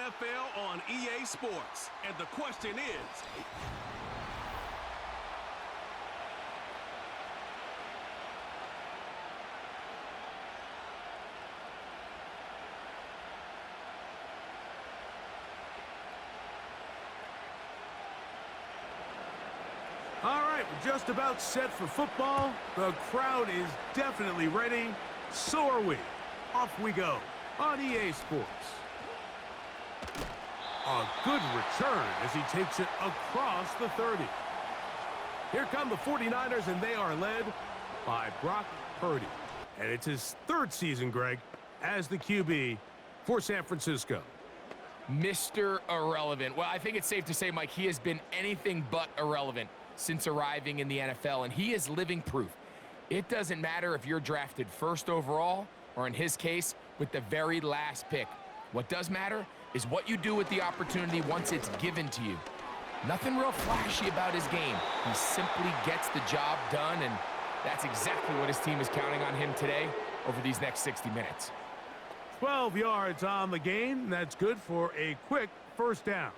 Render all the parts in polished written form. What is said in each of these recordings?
NFL on EA Sports. And the question is... All right, we're just about set for football. The crowd is definitely ready. So are we. Off we go on EA Sports. A good return as he takes it across the 30. Here come the 49ers, and they are led by Brock Purdy. And it's his third season, Greg, as the QB for San Francisco. Mr. Irrelevant. Well, I think it's safe to say, Mike, he has been anything but irrelevant since arriving in the NFL, and he is living proof. It doesn't matter if you're drafted first overall, or in his case, with the very last pick. What does matter is what you do with the opportunity once it's given to you. Nothing real flashy about his game. He simply gets the job done, and that's exactly what his team is counting on him today over these next 60 minutes. 12 yards on the gain. That's good for a quick first down.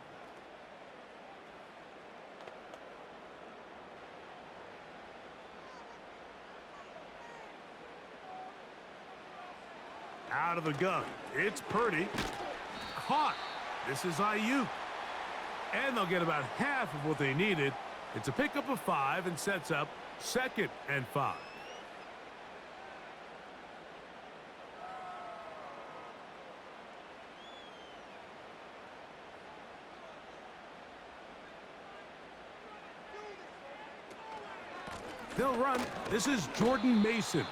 Out of the gun, it's Purdy. Caught. This is Ayuk. And they'll get about half of what they needed. It's a pickup of 5 and sets up 2nd and 5. They'll run. This is Jordan Mason.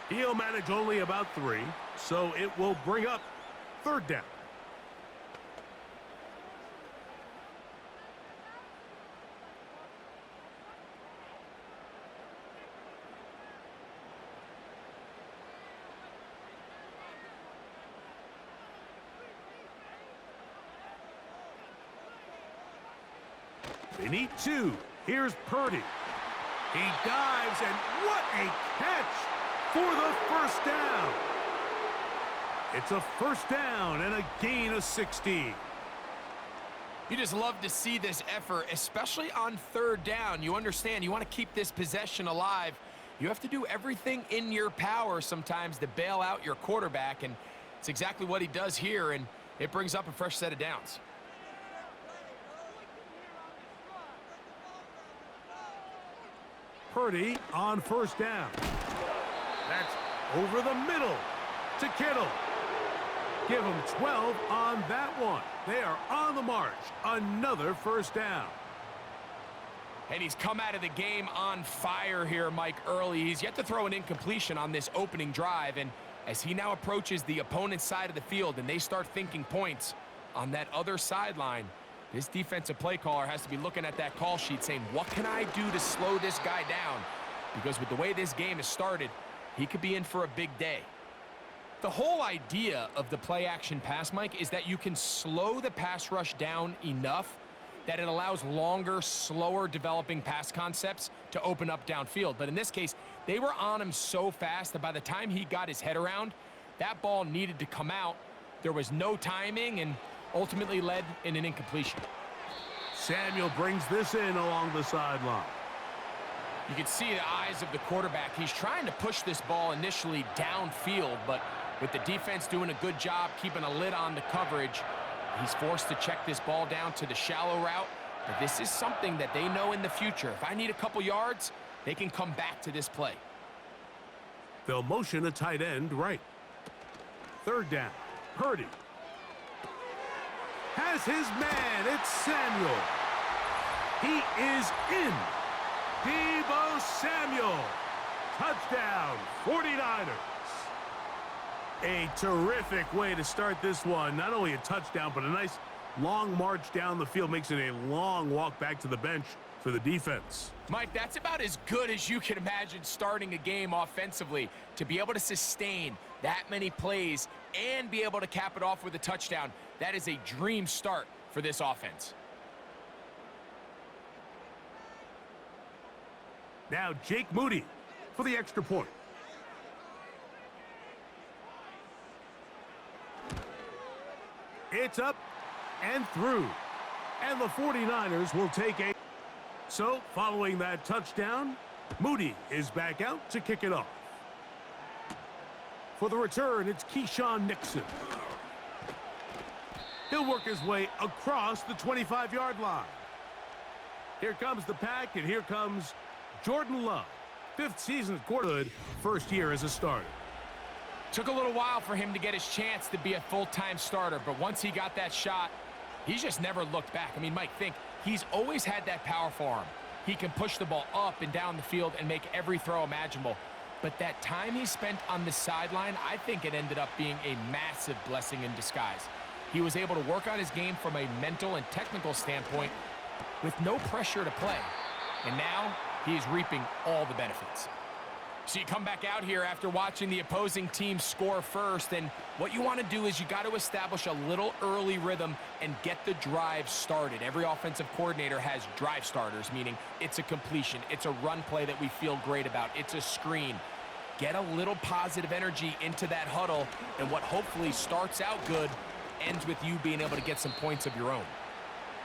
He'll manage only about 3, so it will bring up 3rd down. They need 2. Here's Purdy. He dives, and what a catch for the first down. It's a first down and a gain of 16. You just love to see this effort, especially on 3rd down. You understand, you want to keep this possession alive. You have to do everything in your power sometimes to bail out your quarterback, and it's exactly what he does here, and it brings up a fresh set of downs. Purdy on first down. That's over the middle to Kittle. Give him 12 on that one. They are on the march. Another first down. And he's come out of the game on fire here, Mike, early. He's yet to throw an incompletion on this opening drive, and as he now approaches the opponent's side of the field and they start thinking points on that other sideline, this defensive play caller has to be looking at that call sheet saying, what can I do to slow this guy down? Because with the way this game has started, he could be in for a big day. The whole idea of the play-action pass, Mike, is that you can slow the pass rush down enough that it allows longer, slower developing pass concepts to open up downfield. But in this case, they were on him so fast that by the time he got his head around, that ball needed to come out. There was no timing and ultimately led in an incompletion. Samuel brings this in along the sideline. You can see the eyes of the quarterback. He's trying to push this ball initially downfield, but with the defense doing a good job keeping a lid on the coverage, he's forced to check this ball down to the shallow route. But this is something that they know in the future. If I need a couple yards, they can come back to this play. They'll motion a tight end right. 3rd down. Purdy has his man. It's Samuel. He is in. Deebo Samuel. Touchdown, 49ers. A terrific way to start this one. Not only a touchdown, but a nice long march down the field. Makes it a long walk back to the bench for the defense. Mike, that's about as good as you can imagine starting a game offensively. To be able to sustain that many plays and be able to cap it off with a touchdown, that is a dream start for this offense. Now Jake Moody for the extra point. It's up and through. And the 49ers will take a... So, following that touchdown, Moody is back out to kick it off. For the return, it's Keyshawn Nixon. He'll work his way across the 25-yard line. Here comes the pack, and here comes Jordan Love. 5th season at quarterback, first year as a starter. Took a little while for him to get his chance to be a full-time starter, but once he got that shot, he's just never looked back. I mean, Mike, think, he's always had that powerful arm. He can push the ball up and down the field and make every throw imaginable. But that time he spent on the sideline, I think it ended up being a massive blessing in disguise. He was able to work on his game from a mental and technical standpoint with no pressure to play. And now he is reaping all the benefits. So you come back out here after watching the opposing team score first, and what you want to do is you got to establish a little early rhythm and get the drive started. Every offensive coordinator has drive starters, meaning it's a completion, it's a run play that we feel great about, it's a screen. Get a little positive energy into that huddle, and what hopefully starts out good ends with you being able to get some points of your own.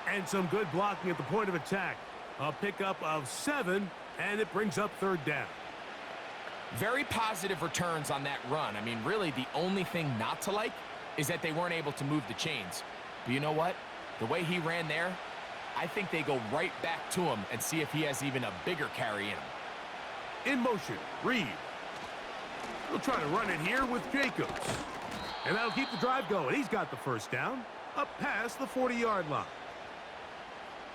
And some good blocking at the point of attack. A pickup of 7, and it brings up 3rd down. Very positive returns on that run. I mean, really, the only thing not to like is that they weren't able to move the chains. But you know what? The way he ran there, I think they go right back to him and see if he has even a bigger carry in him. In motion, Reed. He'll try to run it here with Jacobs. And that'll keep the drive going. He's got the first down, up past the 40-yard line.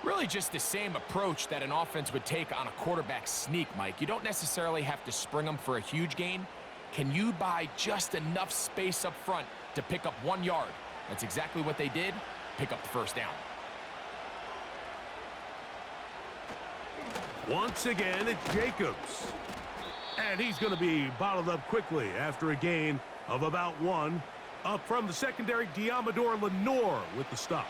Really just the same approach that an offense would take on a quarterback sneak, Mike. You don't necessarily have to spring them for a huge gain. Can you buy just enough space up front to pick up 1 yard? That's exactly what they did. Pick up the first down. Once again, it's Jacobs. And he's going to be bottled up quickly after a gain of about 1. Up from the secondary, Diamador Lenore with the stop.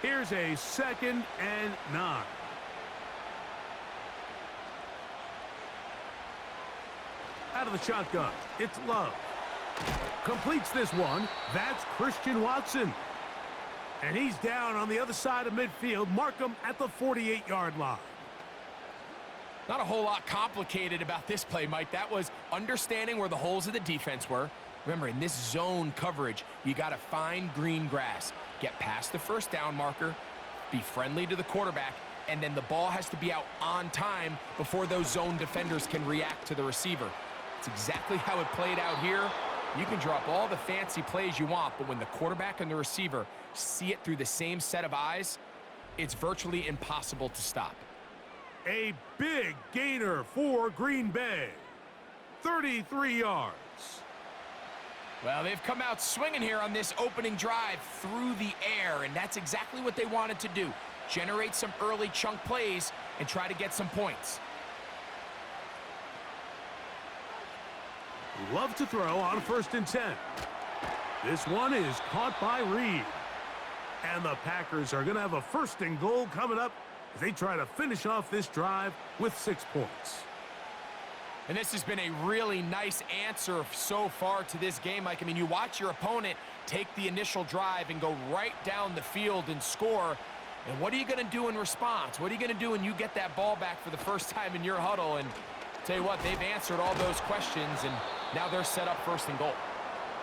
Here's a 2nd and 9. Out of the shotgun, it's Love. Completes this one. That's Christian Watson. And he's down on the other side of midfield. Mark him at the 48-yard line. Not a whole lot complicated about this play, Mike. That was understanding where the holes of the defense were. Remember, in this zone coverage, you got to find green grass. Get past the first down marker, be friendly to the quarterback, and then the ball has to be out on time before those zone defenders can react to the receiver. It's exactly how it played out here. You can drop all the fancy plays you want, but when the quarterback and the receiver see it through the same set of eyes, it's virtually impossible to stop. A big gainer for Green Bay. 33 yards. Well, they've come out swinging here on this opening drive through the air, and that's exactly what they wanted to do. Generate some early chunk plays and try to get some points. Love to throw on 1st and 10. This one is caught by Reed. And the Packers are going to have a 1st and goal coming up as they try to finish off this drive with 6 points. And this has been a really nice answer so far to this game, Mike. I mean, you watch your opponent take the initial drive and go right down the field and score. And what are you going to do in response? What are you going to do when you get that ball back for the first time in your huddle? And tell you what, they've answered all those questions, and now they're set up 1st and goal.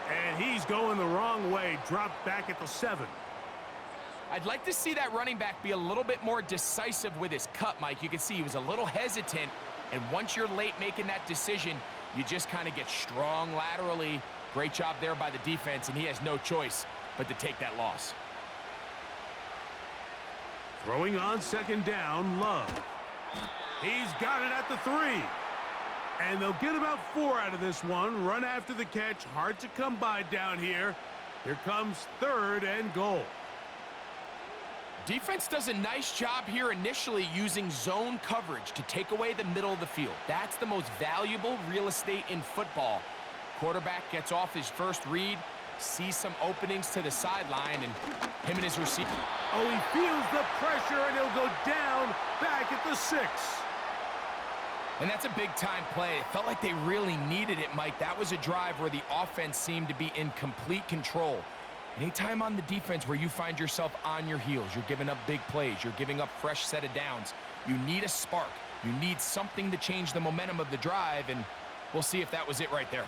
And he's going the wrong way, dropped back at the 7. I'd like to see that running back be a little bit more decisive with his cut, Mike. You can see he was a little hesitant. And once you're late making that decision, you just kind of get strong laterally. Great job there by the defense, and he has no choice but to take that loss. Throwing on 2nd down, Love. He's got it at the 3. And they'll get about 4 out of this one. Run after the catch. Hard to come by down here. Here comes 3rd and goal. Defense does a nice job here initially using zone coverage to take away the middle of the field. That's the most valuable real estate in football. Quarterback gets off his first read, sees some openings to the sideline, and him and his receiver. Oh, he feels the pressure, and he'll go down back at the 6. And that's a big-time play. It felt like they really needed it, Mike. That was a drive where the offense seemed to be in complete control. Anytime on the defense where you find yourself on your heels, you're giving up big plays, you're giving up fresh set of downs, you need a spark. You need something to change the momentum of the drive, and we'll see if that was it right there.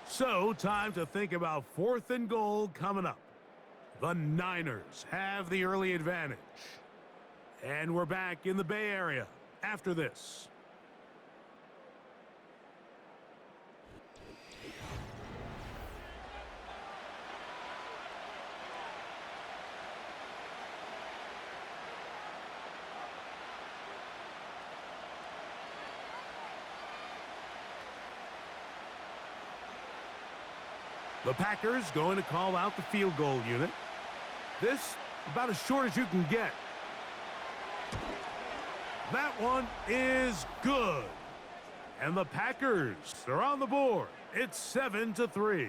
So, time to think about 4th and goal coming up. The Niners have the early advantage. And we're back in the Bay Area after this. The Packers going to call out the field goal unit. This about as short as you can get. That one is good. And the Packers are on the board. It's 7-3.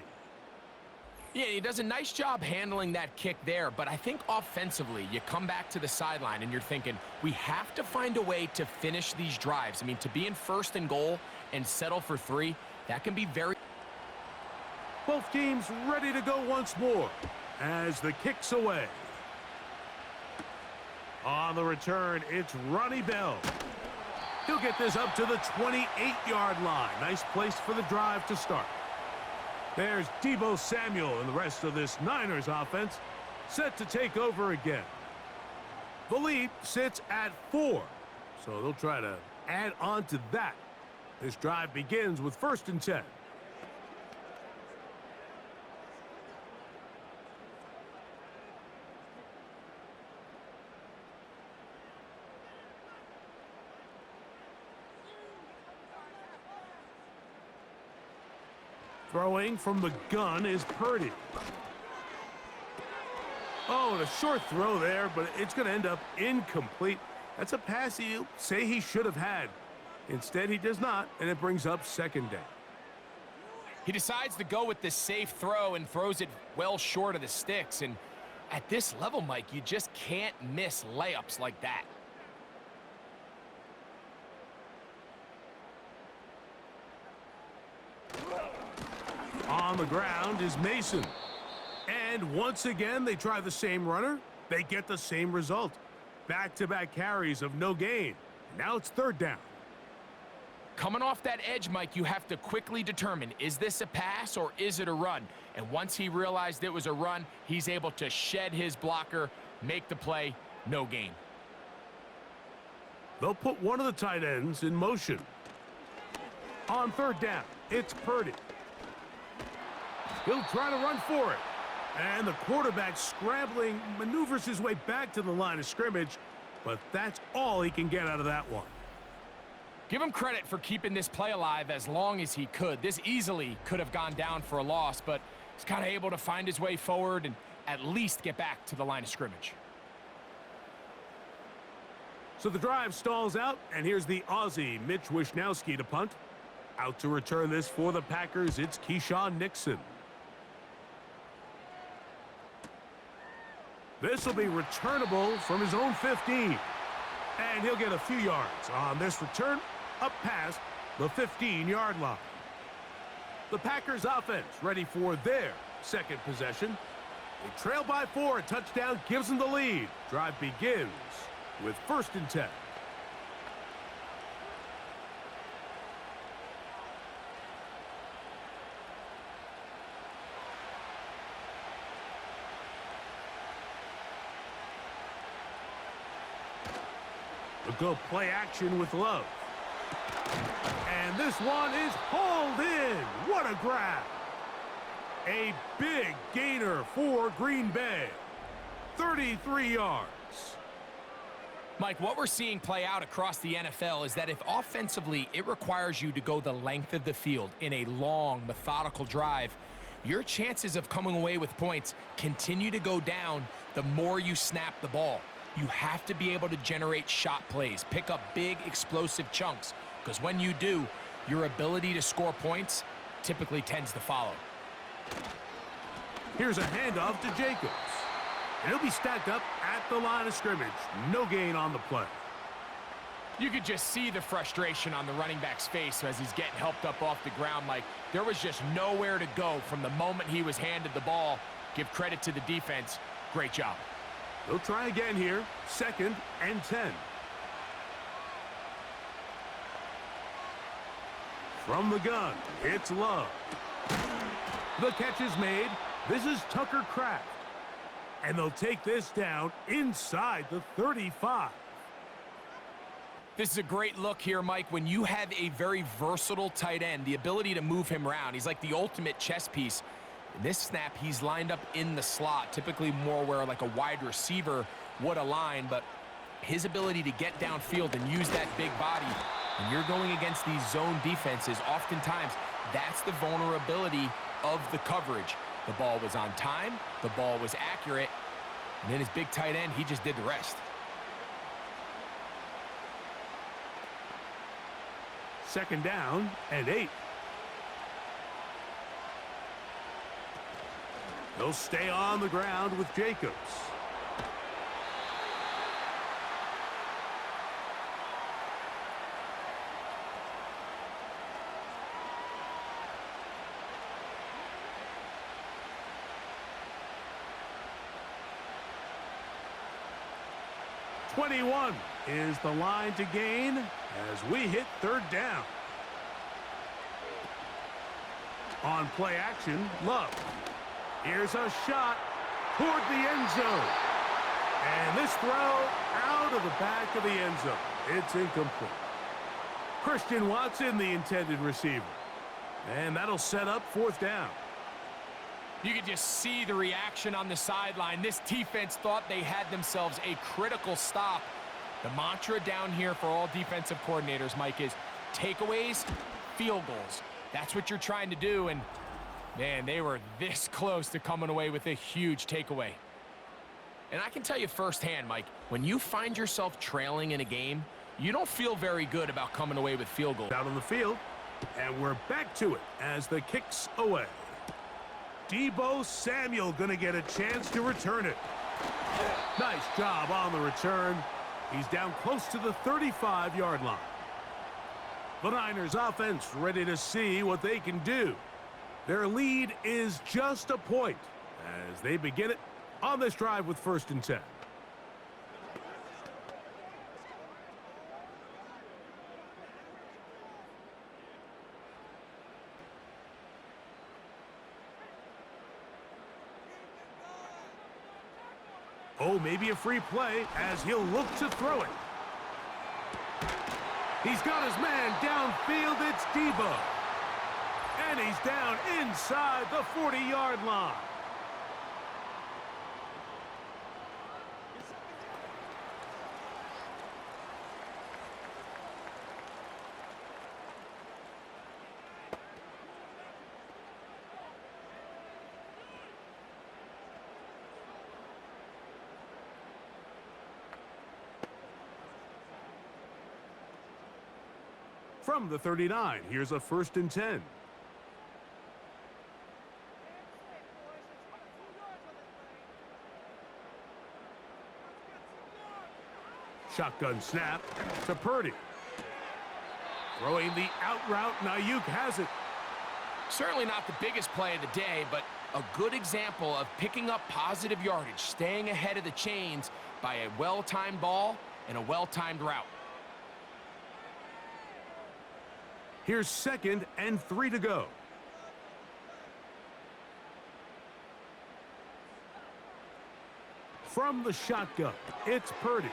Yeah, he does a nice job handling that kick there, but I think offensively, you come back to the sideline and you're thinking, we have to find a way to finish these drives. I mean, to be in 1st and goal and settle for 3, that can be very... Both teams ready to go once more as the kick's away. On the return, it's Ronnie Bell. He'll get this up to the 28-yard line. Nice place for the drive to start. There's Deebo Samuel and the rest of this Niners offense set to take over again. The lead sits at 4, so they'll try to add on to that. This drive begins with 1st and 10. Throwing from the gun is Purdy. Oh, and a short throw there, but it's going to end up incomplete. That's a pass he'll say he should have had. Instead, he does not, and it brings up 2nd down. He decides to go with the safe throw and throws it well short of the sticks. And at this level, Mike, you just can't miss layups like that. On the ground is Mason. And once again, they try the same runner. They get the same result. Back-to-back carries of no gain. Now it's 3rd down. Coming off that edge, Mike, you have to quickly determine, is this a pass or is it a run? And once he realized it was a run, he's able to shed his blocker, make the play, no gain. They'll put one of the tight ends in motion. On 3rd down, it's Purdy. He'll try to run for it. And the quarterback scrambling maneuvers his way back to the line of scrimmage, but that's all he can get out of that one. Give him credit for keeping this play alive as long as he could. This easily could have gone down for a loss, but he's kind of able to find his way forward and at least get back to the line of scrimmage. So the drive stalls out, and here's the Aussie, Mitch Wishnowsky, to punt. Out to return this for the Packers, it's Keyshawn Nixon. This will be returnable from his own 15. And he'll get a few yards on this return up past the 15-yard line. The Packers offense ready for their 2nd possession. They trail by 4. A touchdown gives them the lead. Drive begins with 1st and 10. A go play action with Love. And this one is hauled in. What a grab. A big gainer for Green Bay. 33 yards. Mike, what we're seeing play out across the NFL is that if offensively it requires you to go the length of the field in a long, methodical drive, your chances of coming away with points continue to go down the more you snap the ball. You have to be able to generate shot plays, pick up big explosive chunks, because when you do, your ability to score points typically tends to follow. Here's a handoff to Jacobs. And he'll be stacked up at the line of scrimmage. No gain on the play. You could just see the frustration on the running back's face as he's getting helped up off the ground, Mike. There was just nowhere to go from the moment he was handed the ball. Give credit to the defense. Great job. They'll try again here. 2nd and 10. From the gun, it's Love. The catch is made. This is Tucker Kraft. And they'll take this down inside the 35. This is a great look here, Mike. When you have a very versatile tight end, the ability to move him around, he's like the ultimate chess piece. In this snap, he's lined up in the slot, typically more where like a wide receiver would align, but his ability to get downfield and use that big body, when you're going against these zone defenses, oftentimes that's the vulnerability of the coverage. The ball was on time, the ball was accurate, and then his big tight end, he just did the rest. 2nd down and 8. They'll stay on the ground with Jacobs. "21" is the line to gain as we hit 3rd down. On play action, Love. Here's a shot toward the end zone. And this throw out of the back of the end zone. It's incomplete. Christian Watson, the intended receiver. And that'll set up 4th down. You could just see the reaction on the sideline. This defense thought they had themselves a critical stop. The mantra down here for all defensive coordinators, Mike, is takeaways, field goals. That's what you're trying to do, and man, they were this close to coming away with a huge takeaway. And I can tell you firsthand, Mike, when you find yourself trailing in a game, you don't feel very good about coming away with field goals. Out on the field, and we're back to it as the kick's away. Deebo Samuel gonna get a chance to return it. Nice job on the return. He's down close to the 35-yard line. The Niners offense ready to see what they can do. Their lead is just a point as they begin it on this drive with 1st and 10. Oh, maybe a free play as he'll look to throw it. He's got his man downfield. It's Deebo. And he's down inside the 40-yard line. From the 39, here's a 1st and 10. Shotgun snap to Purdy. Throwing the out route, Ayuk has it. Certainly not the biggest play of the day, but a good example of picking up positive yardage, staying ahead of the chains by a well-timed ball and a well-timed route. Here's 2nd and 3 to go. From the shotgun, it's Purdy.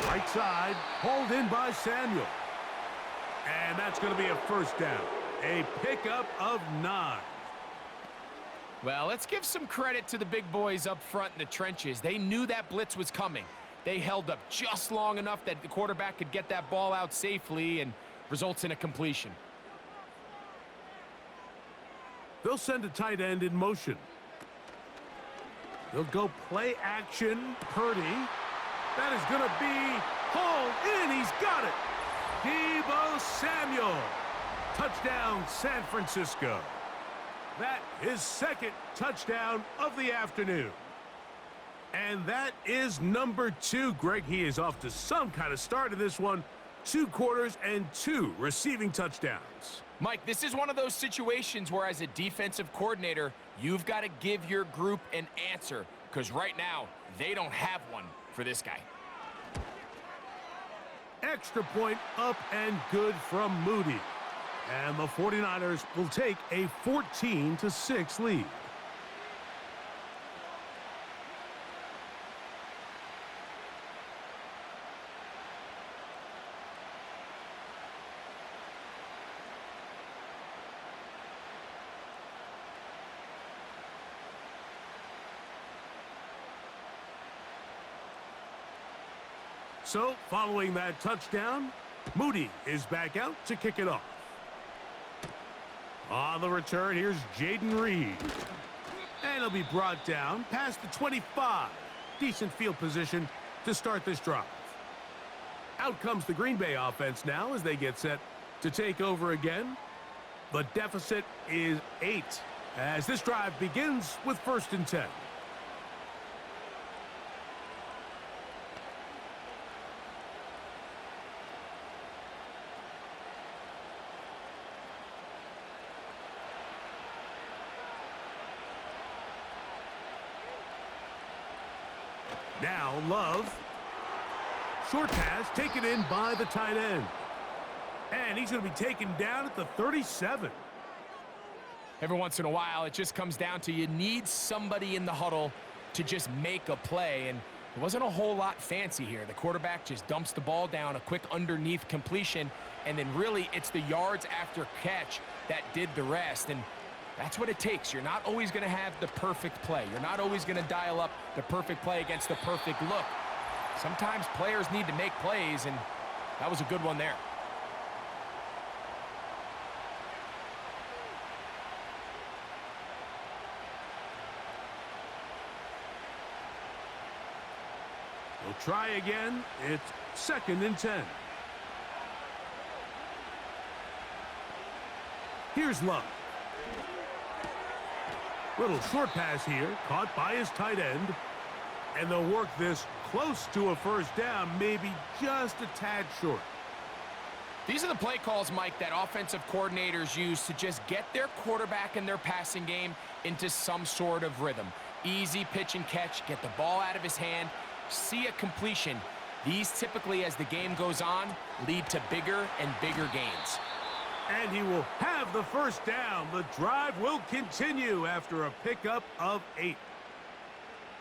Right side, hauled in by Samuel. And that's going to be a 1st down. A pickup of 9. Well, let's give some credit to the big boys up front in the trenches. They knew that blitz was coming. They held up just long enough that the quarterback could get that ball out safely and results in a completion. They'll send a tight end in motion. They'll go play action. Purdy. That is going to be hauled in. He's got it. Deebo Samuel Touchdown, San Francisco. That is second touchdown of the afternoon. And that is number 2. Greg, he is off to some kind of start in this one. 2 quarters and 2 receiving touchdowns. Mike, this is one of those situations where as a defensive coordinator, you've got to give your group an answer, because right now, they don't have one for this guy. Extra point up and good from Moody. And the 49ers will take a 14-6 lead. So, following that touchdown, Moody is back out to kick it off. On the return, here's Jaden Reed. And he'll be brought down past the 25. Decent field position to start this drive. Out comes the Green Bay offense now as they get set to take over again. The deficit is 8 as this drive begins with 1st and 10. Now Love. Short pass taken in by the tight end. And he's going to be taken down at the 37. Every once in a while, it just comes down to you need somebody in the huddle to just make a play. And it wasn't a whole lot fancy here. The quarterback just dumps the ball down, a quick underneath completion, and then really it's the yards after catch that did the rest. And that's what it takes. You're not always going to have the perfect play. You're not always going to dial up the perfect play against the perfect look. Sometimes players need to make plays, and that was a good one there. We'll try again. It's 2nd and 10. Here's Love. Little short pass here, caught by his tight end. And they'll work this close to a 1st down, maybe just a tad short. These are the play calls, Mike, that offensive coordinators use to just get their quarterback and their passing game into some sort of rhythm. Easy pitch and catch, get the ball out of his hand, see a completion. These typically, as the game goes on, lead to bigger and bigger gains. And he will have the 1st down. The drive will continue after a pickup of 8.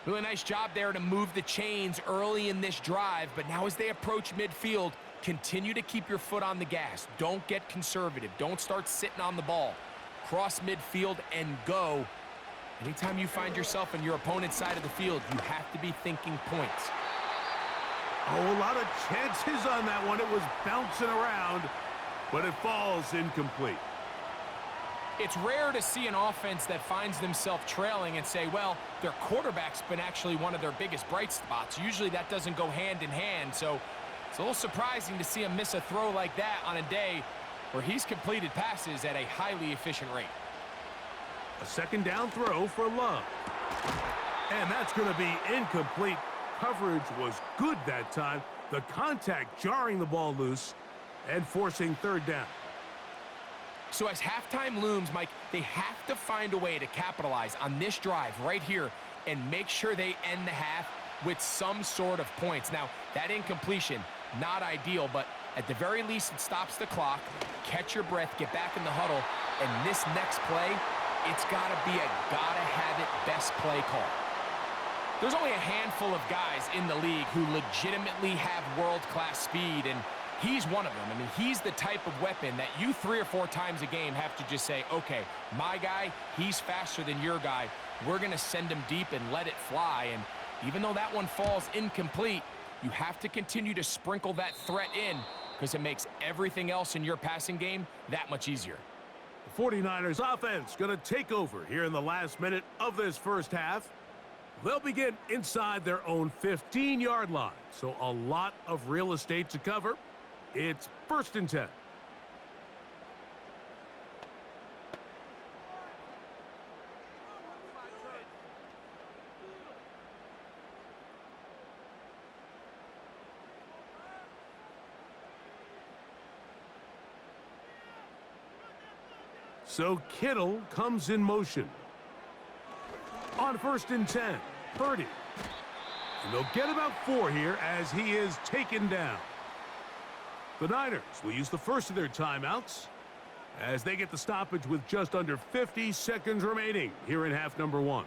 Really nice job there to move the chains early in this drive, but now as they approach midfield, continue to keep your foot on the gas. Don't get conservative. Don't start sitting on the ball. Cross midfield and go. Anytime you find yourself on your opponent's side of the field, you have to be thinking points. Oh, a lot of chances on that one. It was bouncing around, but it falls incomplete. It's rare to see an offense that finds themselves trailing and say, well, their quarterback's been actually one of their biggest bright spots. Usually that doesn't go hand in hand, so it's a little surprising to see him miss a throw like that on a day where he's completed passes at a highly efficient rate. A 2nd down throw for Love. And that's going to be incomplete. Coverage was good that time. The contact jarring the ball loose and forcing 3rd down. So as halftime looms, Mike, they have to find a way to capitalize on this drive right here and make sure they end the half with some sort of points. Now, that incompletion, not ideal, but at the very least, it stops the clock. Catch your breath, get back in the huddle, and this next play, it's got to be a gotta-have-it best play call. There's only a handful of guys in the league who legitimately have world-class speed, and he's one of them. I mean, he's the type of weapon that you 3 or 4 times a game have to just say, okay, my guy, he's faster than your guy. We're going to send him deep and let it fly. And even though that one falls incomplete, you have to continue to sprinkle that threat in because it makes everything else in your passing game that much easier. The 49ers offense going to take over here in the last minute of this 1st half. They'll begin inside their own 15-yard line, so a lot of real estate to cover. It's 1st and 10. So Kittle comes in motion. On 1st and 10, Purdy. And they'll get about 4 here as he is taken down. The Niners will use the first of their timeouts as they get the stoppage with just under 50 seconds remaining here in half number 1.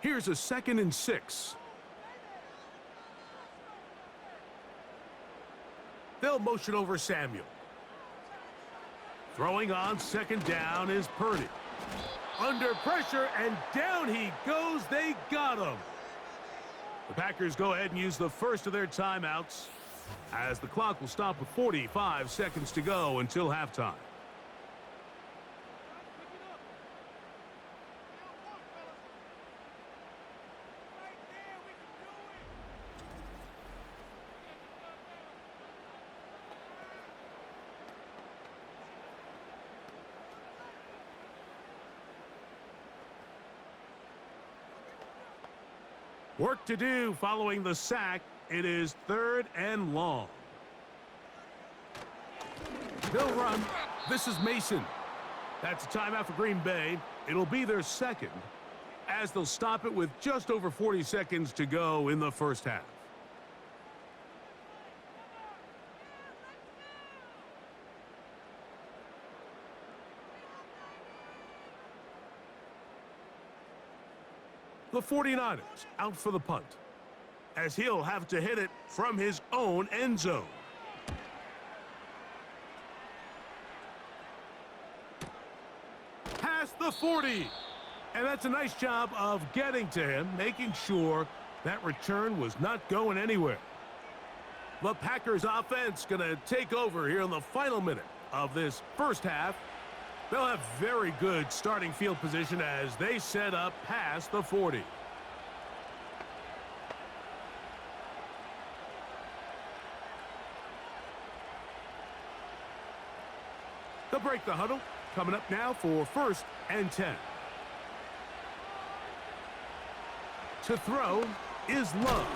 Here's a 2nd and 6. They'll motion over Samuel. Throwing on 2nd down is Purdy. Under pressure, and down he goes. They got him. The Packers go ahead and use the first of their timeouts as the clock will stop with 45 seconds to go until halftime. Work to do following the sack. It is 3rd and long. They'll run. This is Mason. That's a timeout for Green Bay. It'll be their 2nd as they'll stop it with just over 40 seconds to go in the first half. The 49ers out for the punt as he'll have to hit it from his own end zone. Past the 40. And that's a nice job of getting to him, making sure that return was not going anywhere. The Packers offense going to take over here in the final minute of this first half. They'll have very good starting field position as they set up past the 40. They'll break the huddle. Coming up now for 1st and 10. To throw is Love.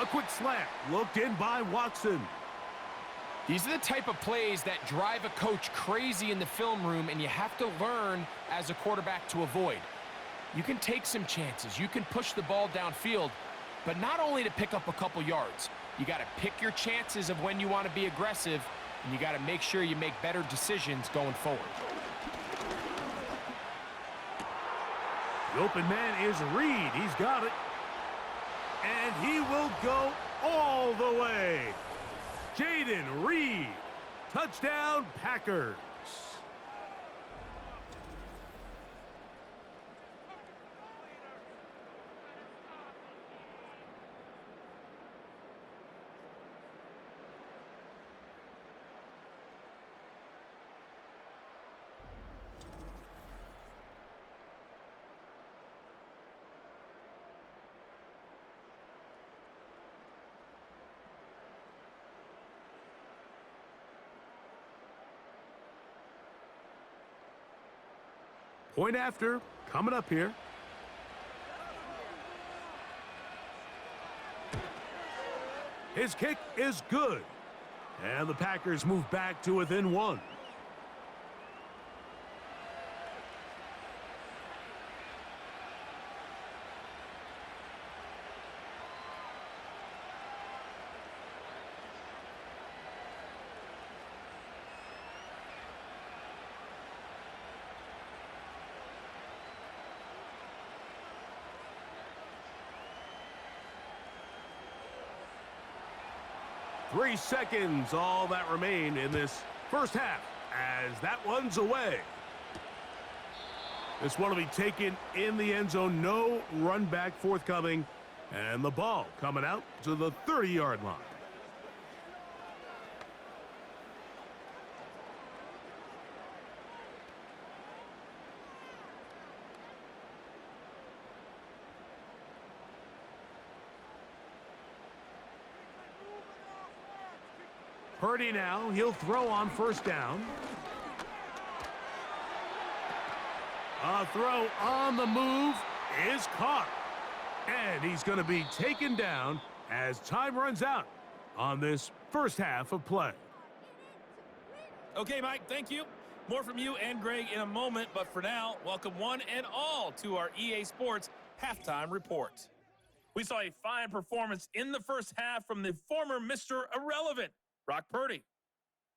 A quick slant looked in by Watson. These are the type of plays that drive a coach crazy in the film room, and you have to learn as a quarterback to avoid. You can take some chances. You can push the ball downfield, but not only to pick up a couple yards. You got to pick your chances of when you want to be aggressive, and you got to make sure you make better decisions going forward. The open man is Reed. He's got it. And he will go all the way. Jaden Reed. Touchdown, Packers. Point after, coming up here. His kick is good. And the Packers move back to within 1. Three seconds, all that remain in this first half as that one's away. This one will be taken in the end zone. No run back forthcoming. And the ball coming out to the 30-yard line. Purdy now, he'll throw on first down. A throw on the move is caught. And he's going to be taken down as time runs out on this first half of play. Okay, Mike, thank you. More from you and Greg in a moment, but for now, welcome one and all to our EA Sports Halftime Report. We saw a fine performance in the first half from the former Mr. Irrelevant, Brock Purdy.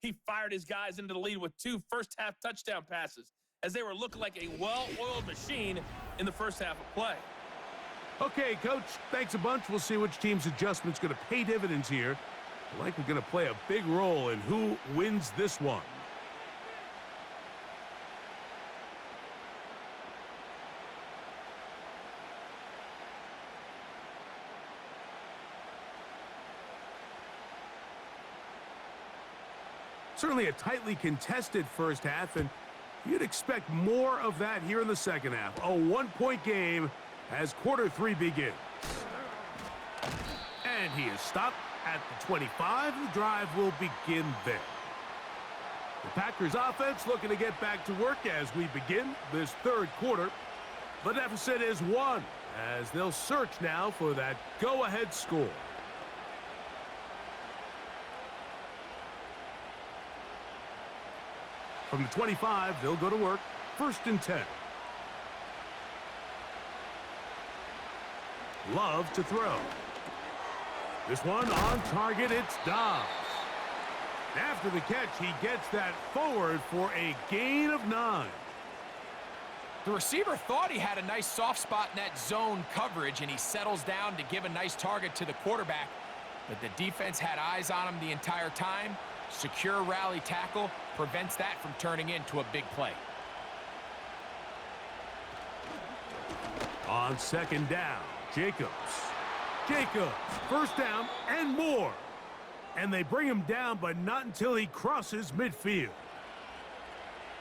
He fired his guys into the lead with 2 first-half touchdown passes as they were looking like a well-oiled machine in the first half of play. Okay, Coach, thanks a bunch. We'll see which team's adjustment's going to pay dividends here. Likely going to play a big role in who wins this one. Certainly a tightly contested first half, and you'd expect more of that here in the second half. A one-point game as quarter 3 begins. And he is stopped at the 25. The drive will begin there. The Packers offense looking to get back to work as we begin this third quarter. The deficit is 1 as they'll search now for that go-ahead score. From the 25, they'll go to work. 1st and 10. Love to throw. This one on target, it's Dobbs. After the catch, he gets that forward for a gain of 9. The receiver thought he had a nice soft spot in that zone coverage, and he settles down to give a nice target to the quarterback. But the defense had eyes on him the entire time. Secure rally tackle prevents that from turning into a big play. On 2nd down, Jacobs. Jacobs, 1st down and more. And they bring him down, but not until he crosses midfield.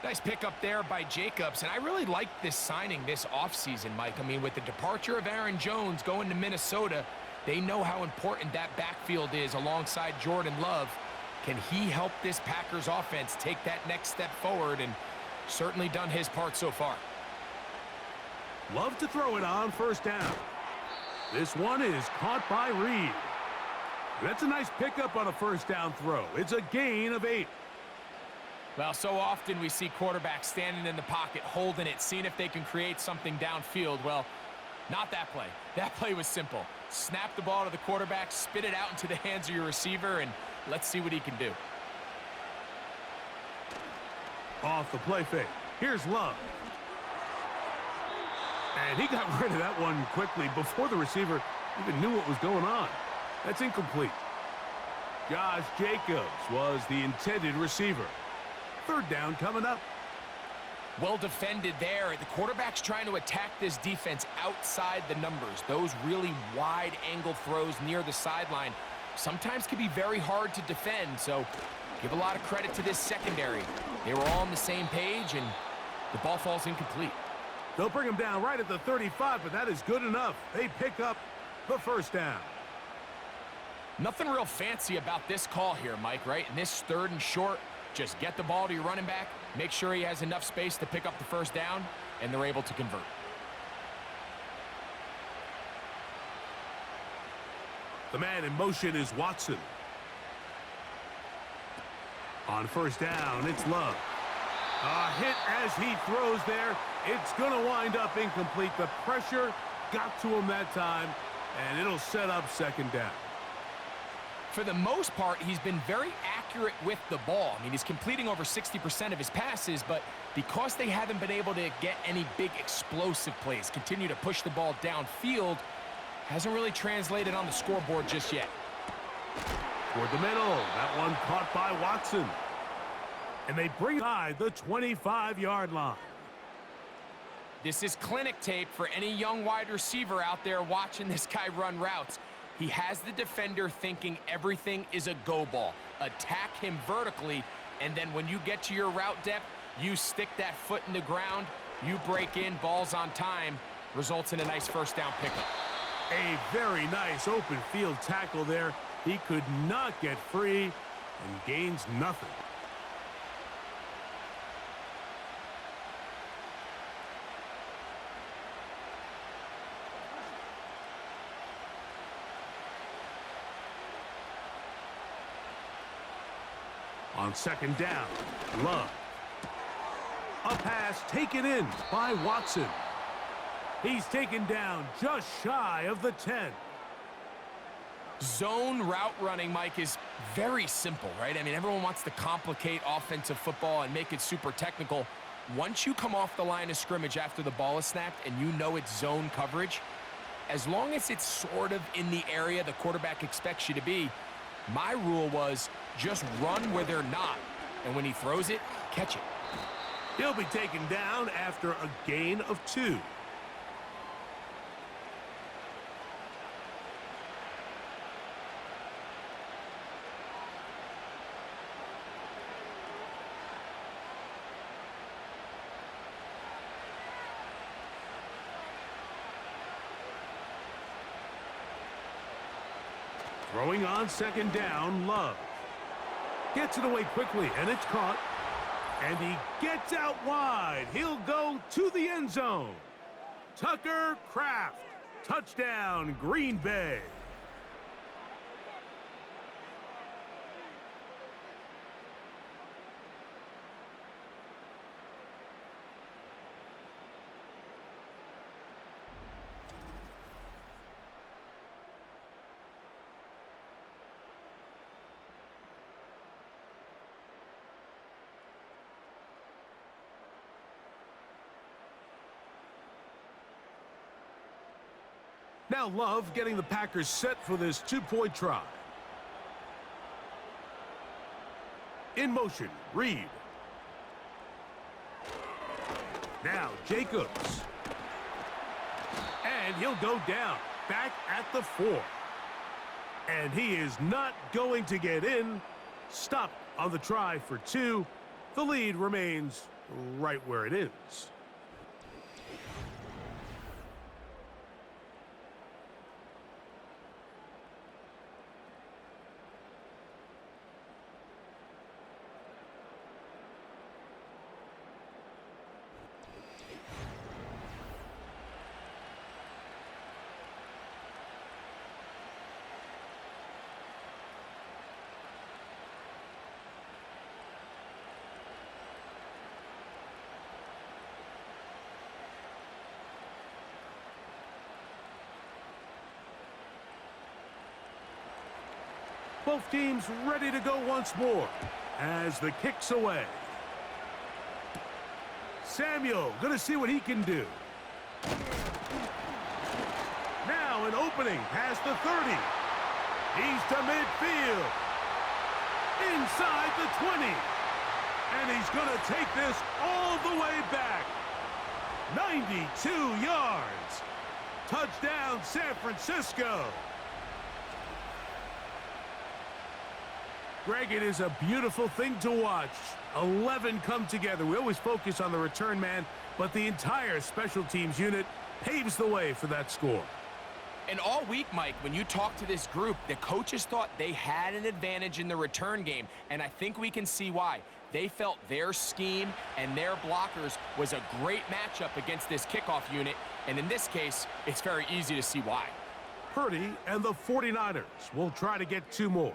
Nice pickup there by Jacobs, and I really like this signing this offseason, Mike. I mean, with the departure of Aaron Jones going to Minnesota, they know how important that backfield is alongside Jordan Love. Can he help this Packers offense take that next step forward? And certainly done his part so far. Love to throw it on 1st down. This one is caught by Reed. That's a nice pickup on a 1st down throw. It's a gain of 8. Well, so often we see quarterbacks standing in the pocket, holding it, seeing if they can create something downfield. Well, not that play. That play was simple. Snap the ball to the quarterback, spit it out into the hands of your receiver, and let's see what he can do. Off the play fake. Here's Love. And he got rid of that one quickly before the receiver even knew what was going on. That's incomplete. Josh Jacobs was the intended receiver. 3rd down coming up. Well defended there. The quarterback's trying to attack this defense outside the numbers. Those really wide angle throws near the sideline sometimes can be very hard to defend, so give a lot of credit to this secondary. They were all on the same page, and the ball falls incomplete. They'll bring him down right at the 35, but that is good enough. They pick up the 1st down. Nothing real fancy about this call here, Mike, right? In this 3rd and short, just get the ball to your running back, make sure he has enough space to pick up the 1st down, and they're able to convert. The man in motion is Watson. On 1st down, it's Love. A hit as he throws there. It's going to wind up incomplete. The pressure got to him that time, and it'll set up 2nd down. For the most part, he's been very accurate with the ball. I mean, he's completing over 60% of his passes, but because they haven't been able to get any big explosive plays, continue to push the ball downfield, hasn't really translated on the scoreboard just yet. Toward the middle. That one caught by Watson. And they bring it by the 25-yard line. This is clinic tape for any young wide receiver out there watching this guy run routes. He has the defender thinking everything is a go ball. Attack him vertically, and then when you get to your route depth, you stick that foot in the ground, you break in, balls on time, results in a nice 1st down pickup. A very nice open field tackle there. He could not get free and gains nothing. On second down, Love. A pass taken in by Watson. He's taken down just shy of the 10. Zone route running, Mike, is very simple, right? I mean, everyone wants to complicate offensive football and make it super technical. Once you come off the line of scrimmage after the ball is snapped and you know it's zone coverage, as long as it's sort of in the area the quarterback expects you to be, my rule was just run where they're not. And when he throws it, catch it. He'll be taken down after a gain of 2. Throwing on second down, Love. Gets it away quickly, and it's caught. And he gets out wide. He'll go to the end zone. Tucker Kraft. Touchdown, Green Bay. Now Love getting the Packers set for this 2-point try. In motion, Reed. Now Jacobs. And he'll go down, back at the 4. And he is not going to get in. Stopped on the try for 2. The lead remains right where it is. Both teams ready to go once more as the kick's away. Samuel going to see what he can do. Now an opening past the 30. He's to midfield. Inside the 20. And he's going to take this all the way back. 92 yards. Touchdown, San Francisco. Greg, it is a beautiful thing to watch. 11 come together. We always focus on the return man, but the entire special teams unit paves the way for that score. And all week, Mike, when you talk to this group, the coaches thought they had an advantage in the return game, and I think we can see why. They felt their scheme and their blockers was a great matchup against this kickoff unit, and in this case, it's very easy to see why. Purdy and the 49ers will try to get 2 more.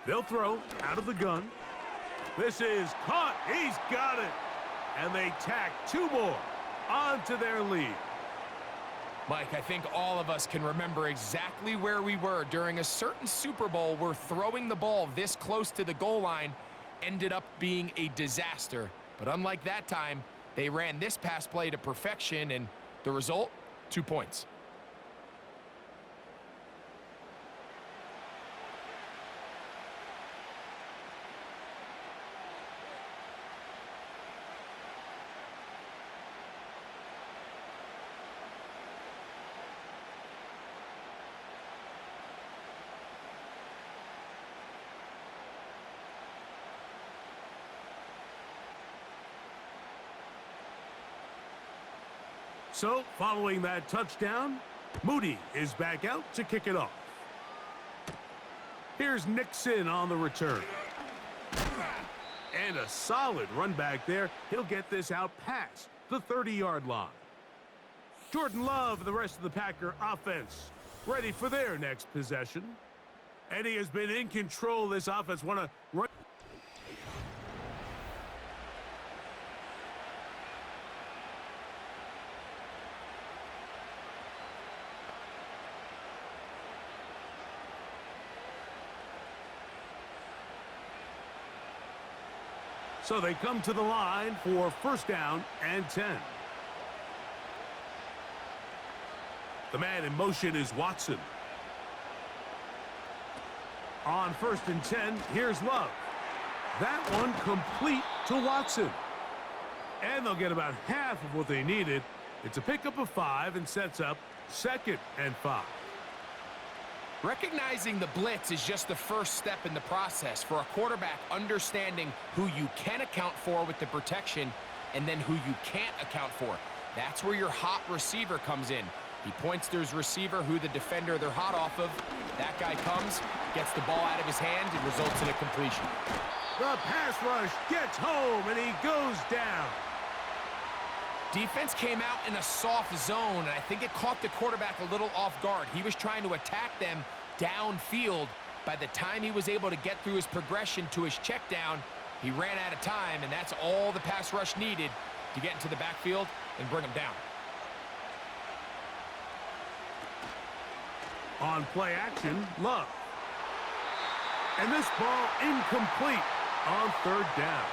They'll throw out of the gun. This is caught. He's got it. And they tack 2 more onto their lead. Mike, I think all of us can remember exactly where we were during a certain Super Bowl where throwing the ball this close to the goal line ended up being a disaster. But unlike that time, they ran this pass play to perfection, and the result, 2 points. So, following that touchdown, Moody is back out to kick it off. Here's Nixon on the return. And a solid run back there. He'll get this out past the 30-yard line. Jordan Love and the rest of the Packer offense ready for their next possession. And he has been in control of this offense. Want to run. So they come to the line for first down and 10. The man in motion is Watson. On first and 10, here's Love. That one complete to Watson. And they'll get about half of what they needed. It's a pickup of 5 and sets up second and 5. Recognizing the blitz is just the first step in the process for a quarterback understanding who you can account for with the protection and then who you can't account for. That's where your hot receiver comes in. He points to his receiver, who the defender they're hot off of. That guy comes, gets the ball out of his hand, and results in a completion. The pass rush gets home, and he goes down. Defense came out in a soft zone, and I think it caught the quarterback a little off guard. He was trying to attack them downfield. By the time he was able to get through his progression to his check down, he ran out of time, and that's all the pass rush needed to get into the backfield and bring him down. On play action, Love. And this ball incomplete on third down.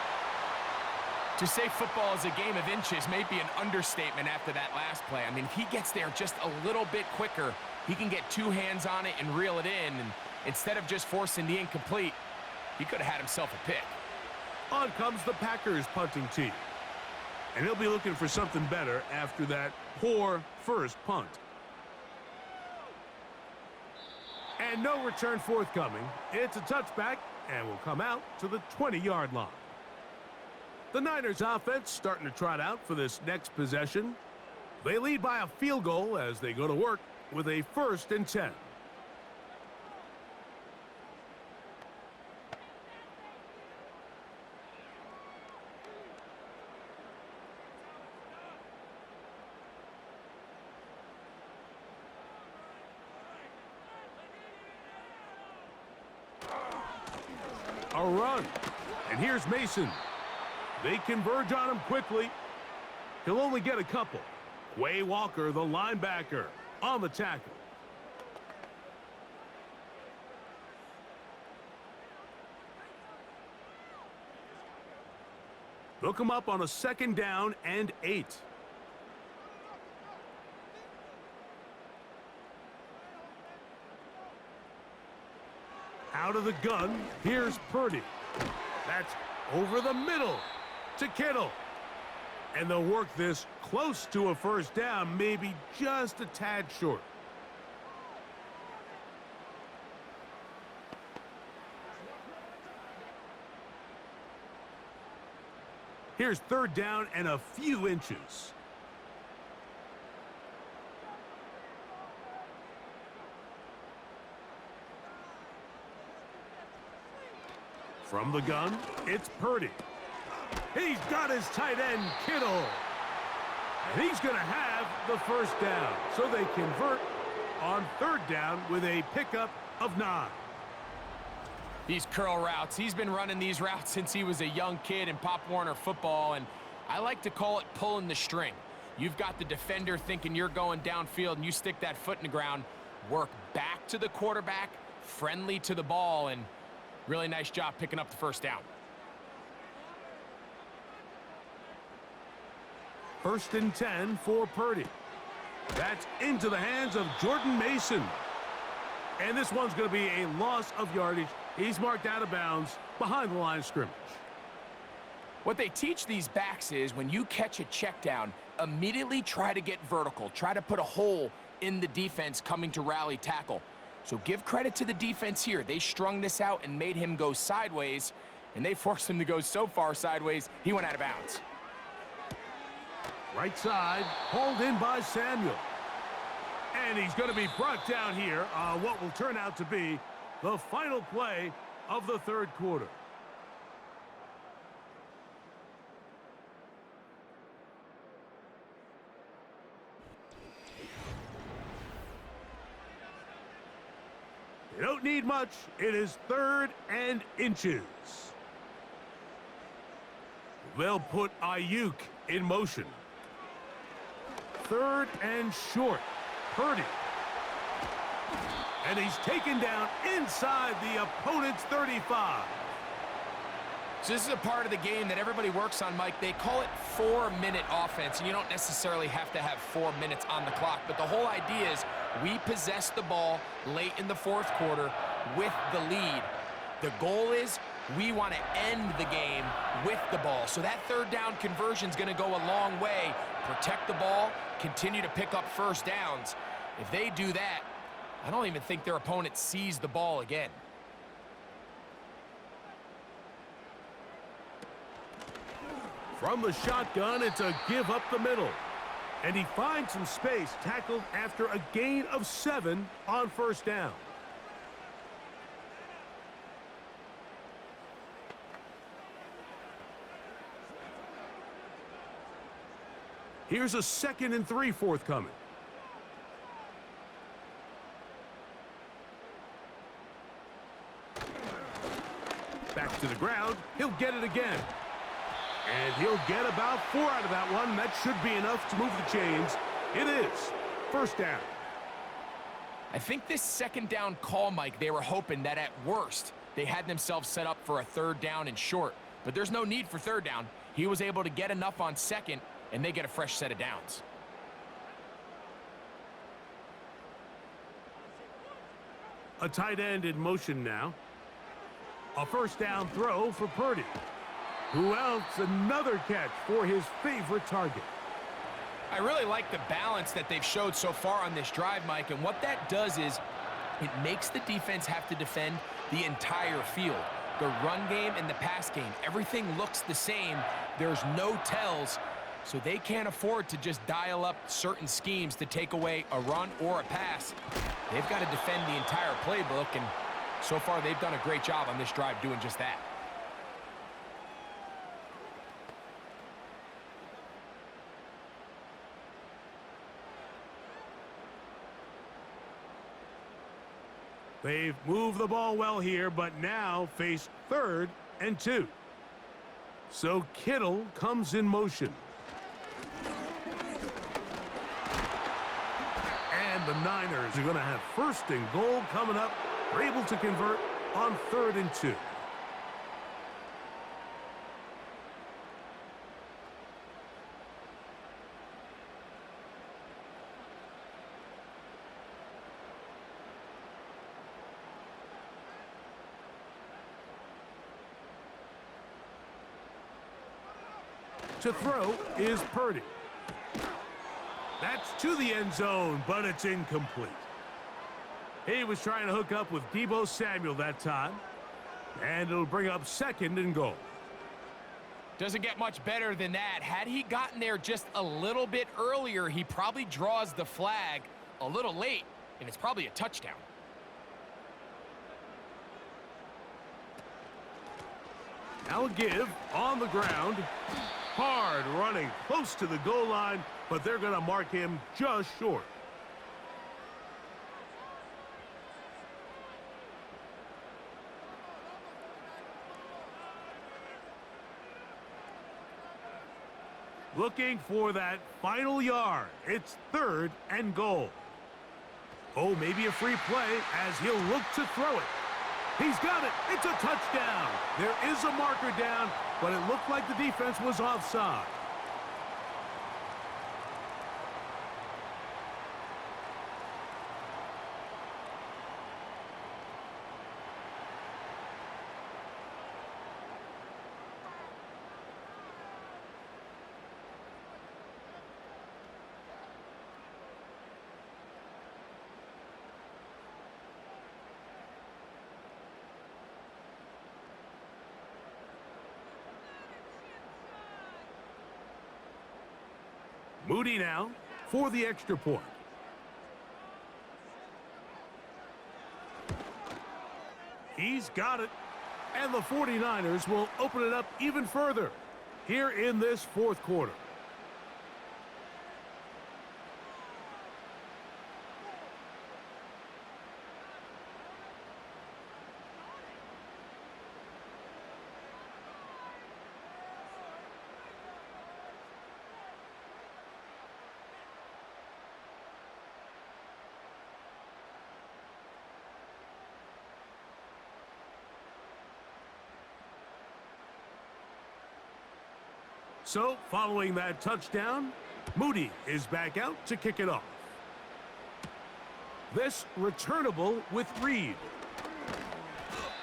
To say football is a game of inches may be an understatement after that last play. I mean, if he gets there just a little bit quicker, he can get 2 hands on it and reel it in. And instead of just forcing the incomplete, he could have had himself a pick. On comes the Packers punting team. And he'll be looking for something better after that poor first punt. And no return forthcoming. It's a touchback and will come out to the 20-yard line. The Niners offense starting to trot out for this next possession. They lead by a field goal as they go to work with a first and 10. A run. And here's Mason. They converge on him quickly. He'll only get a couple. Quay Walker, the linebacker, on the tackle. They'll come up on a second down and 8. Out of the gun, here's Purdy. That's over the middle to Kittle. And they'll work this close to a first down, maybe just a tad short. Here's third down and a few inches. From the gun, it's Purdy. He's got his tight end, Kittle. And he's going to have the first down. So they convert on third down with a pickup of 9. These curl routes, he's been running these routes since he was a young kid in Pop Warner football, and I like to call it pulling the string. You've got the defender thinking you're going downfield, and you stick that foot in the ground, work back to the quarterback, friendly to the ball, and really nice job picking up the first down. First and 10 for Purdy. That's into the hands of Jordan Mason. And this one's going to be a loss of yardage. He's marked out of bounds behind the line of scrimmage. What they teach these backs is when you catch a check down, immediately try to get vertical. Try to put a hole in the defense coming to rally tackle. So give credit to the defense here. They strung this out and made him go sideways, and they forced him to go so far sideways, he went out of bounds. Right side, hauled in by Samuel. And he's going to be brought down here on what will turn out to be the final play of the third quarter. They don't need much. It is 3rd and inches. They'll put Ayuk in motion. 3rd and short. Purdy. And he's taken down inside the opponent's 35. So this is a part of the game that everybody works on, Mike. They call it 4-minute offense, and you don't necessarily have to have 4 minutes on the clock. But the whole idea is we possess the ball late in the 4th quarter with the lead. The goal is we want to end the game with the ball. So that 3rd down conversion is going to go a long way. Protect the ball, continue to pick up first downs. If they do that, I don't even think their opponent sees the ball again. From the shotgun, it's a give up the middle. And he finds some space, tackled after a gain of 7 on 1st down. Here's a 2nd and 3 forthcoming. Back to the ground. He'll get it again. And he'll get about 4 out of that one. That should be enough to move the chains. It is 1st down. I think this 2nd down call, Mike, they were hoping that at worst they had themselves set up for a 3rd down and short. But there's no need for 3rd down. He was able to get enough on 2nd, and they get a fresh set of downs. A tight end in motion now. A 1st down throw for Purdy. Who else? Another catch for his favorite target. I really like the balance that they've showed so far on this drive, Mike, and what that does is it makes the defense have to defend the entire field. The run game and the pass game, everything looks the same. There's no tells, so they can't afford to just dial up certain schemes to take away a run or a pass. They've got to defend the entire playbook, and so far they've done a great job on this drive doing just that. They've moved the ball well here, but now face 3rd and 2. So Kittle comes in motion. And the Niners are going to have 1st and goal coming up. They're able to convert on 3rd and 2. To throw is Purdy. That's to the end zone, but it's incomplete. He was trying to hook up with Deebo Samuel that time. And it'll bring up 2nd and goal. Doesn't get much better than that. Had he gotten there just a little bit earlier, he probably draws the flag a little late, and it's probably a touchdown. Now a give on the ground. Hard running close to the goal line, but they're going to mark him just short. Looking for that final yard. It's 3rd and goal. Oh, maybe a free play as he'll look to throw it. He's got it. It's a touchdown. There is a marker down, but it looked like the defense was offside. Moody now for the extra point. He's got it. And the 49ers will open it up even further here in this 4th quarter. So, following that touchdown, Moody is back out to kick it off. This returnable with Reed.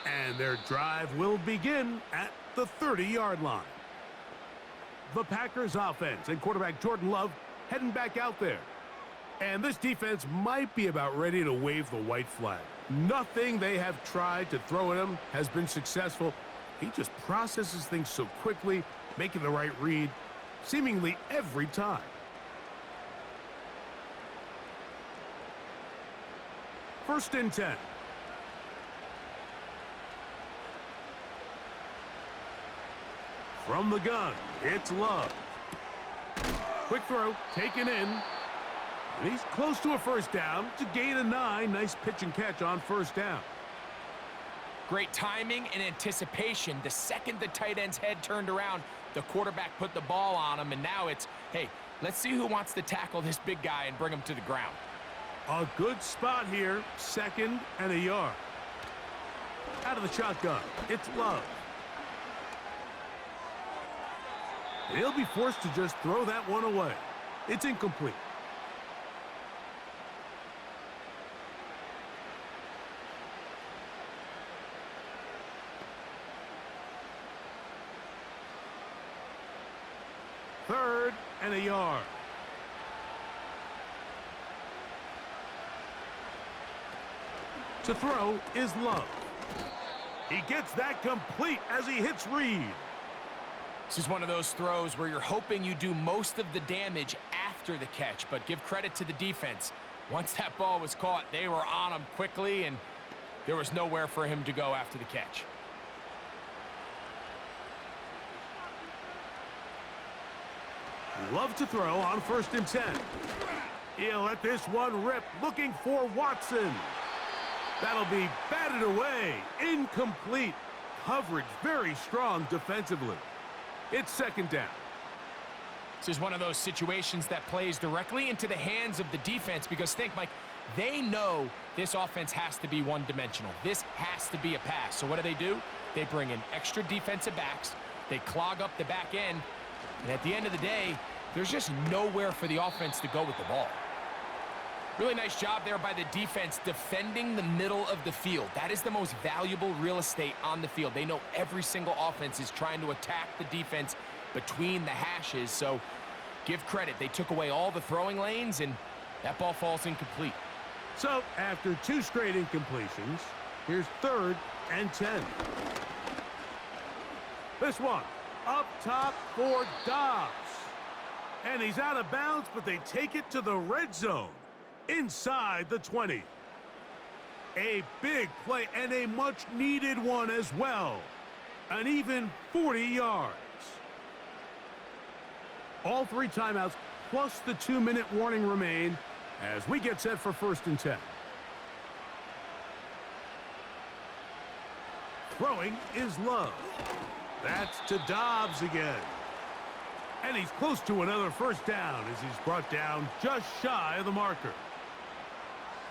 And their drive will begin at the 30-yard line. The Packers offense and quarterback Jordan Love heading back out there. And this defense might be about ready to wave the white flag. Nothing they have tried to throw at him has been successful. He just processes things so quickly, making the right read seemingly every time. First and 10. From the gun, it's Love. Quick throw, taken in. And he's close to a first down to gain a 9. Nice pitch and catch on first down. Great timing and anticipation. The second the tight end's head turned around, the quarterback put the ball on him, and now it's, hey, let's see who wants to tackle this big guy and bring him to the ground. A good spot here, 2nd and a yard. Out of the shotgun, it's Love. He'll be forced to just throw that one away. It's incomplete. Third and a yard. To throw is Love. He gets that complete as he hits Reed. This is one of those throws where you're hoping you do most of the damage after the catch, but give credit to the defense. Once that ball was caught, they were on him quickly, and there was nowhere for him to go after the catch. Love to throw on 1st and 10. He'll let this one rip, looking for Watson. That'll be batted away. Incomplete. Coverage very strong defensively. It's 2nd down. This is one of those situations that plays directly into the hands of the defense because think, Mike, they know this offense has to be one-dimensional. This has to be a pass. So what do? They bring in extra defensive backs. They clog up the back end. And at the end of the day, there's just nowhere for the offense to go with the ball. Really nice job there by the defense defending the middle of the field. That is the most valuable real estate on the field. They know every single offense is trying to attack the defense between the hashes. So give credit. They took away all the throwing lanes, and that ball falls incomplete. So after 2 straight incompletions, here's 3rd and 10. This one up top for Dobbs. And he's out of bounds, but they take it to the red zone. Inside the 20. A big play and a much-needed one as well. An even 40 yards. All 3 timeouts plus the 2-minute warning remain as we get set for 1st and 10. Throwing is Love. That's to Dobbs again. And he's close to another first down as he's brought down just shy of the marker.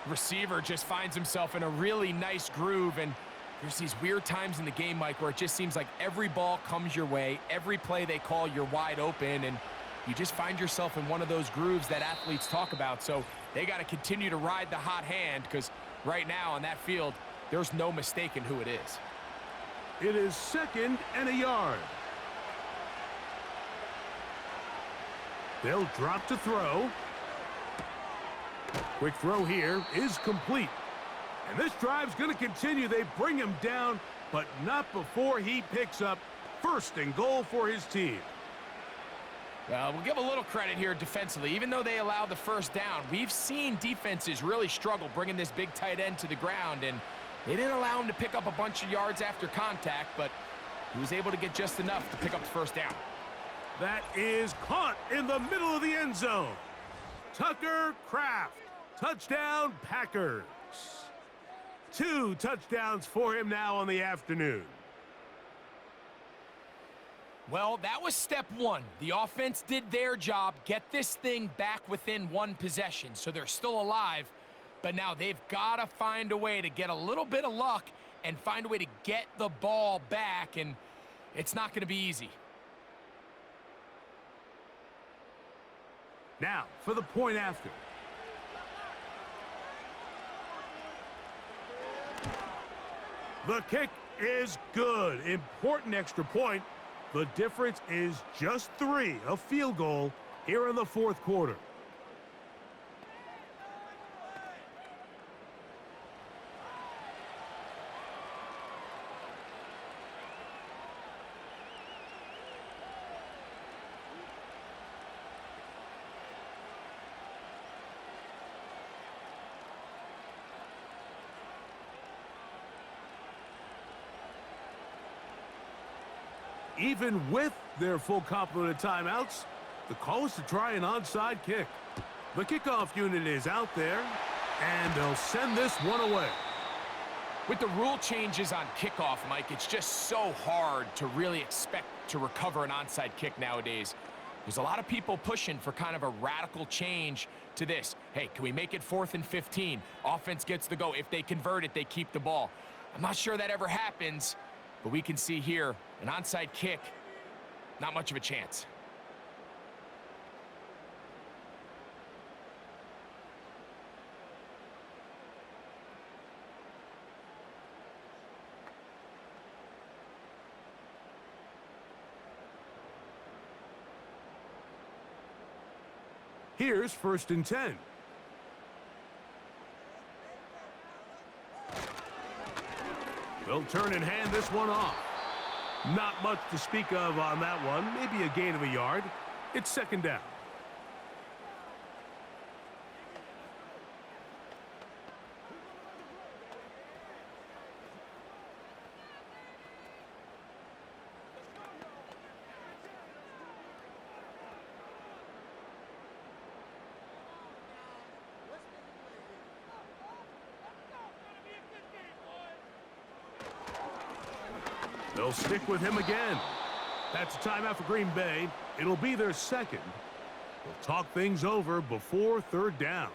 Receiver just finds himself in a really nice groove, and there's these weird times in the game, Mike, where it just seems like every ball comes your way, every play they call, you're wide open, and you just find yourself in one of those grooves that athletes talk about. So they got to continue to ride the hot hand because right now on that field, there's no mistaking who it is. It is 2nd and a yard. They'll drop to throw. Quick throw here is complete. And this drive's going to continue. They bring him down, but not before he picks up 1st and goal for his team. Well, we'll give a little credit here defensively. Even though they allowed the first down, we've seen defenses really struggle bringing this big tight end to the ground, and they didn't allow him to pick up a bunch of yards after contact, but he was able to get just enough to pick up the first down. That is caught in the middle of the end zone. Tucker Kraft. Touchdown, Packers. 2 touchdowns for him now on the afternoon. Well, that was step 1. The offense did their job, get this thing back within 1 possession, so they're still alive. But now they've got to find a way to get a little bit of luck and find a way to get the ball back, and it's not going to be easy. Now, for the point after. The kick is good. Important extra point. The difference is just 3, a field goal here in the fourth quarter. Even with their full complement of timeouts, the call is to try an onside kick. The kickoff unit is out there, and they'll send this one away. With the rule changes on kickoff, Mike, it's just so hard to really expect to recover an onside kick nowadays. There's a lot of people pushing for kind of a radical change to this. Hey, can we make it 4th and 15? Offense gets the go. If they convert it, they keep the ball. I'm not sure that ever happens, but we can see here an onside kick, not much of a chance. Here's 1st and 10. They'll turn and hand this one off. Not much to speak of on that one. Maybe a gain of a yard. It's 2nd down. They'll stick with him again. That's a timeout for Green Bay. It'll be their 2nd. They'll talk things over before 3rd down.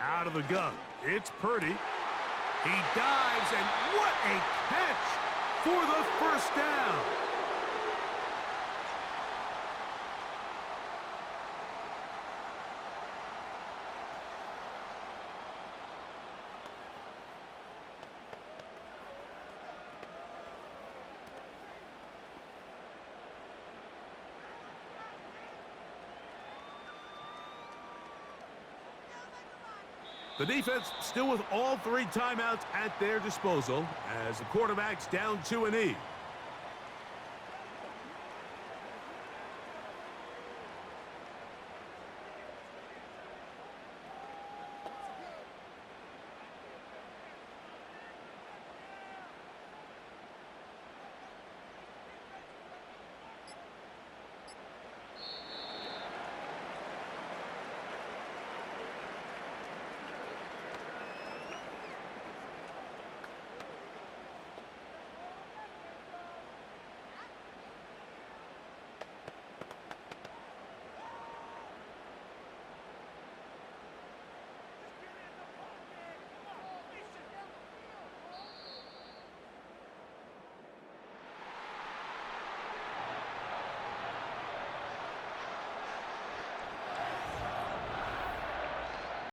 Out of the gun. It's Purdy. He dives, and what a catch for the 1st down. The defense still with all 3 timeouts at their disposal as the quarterback's down 2 and E.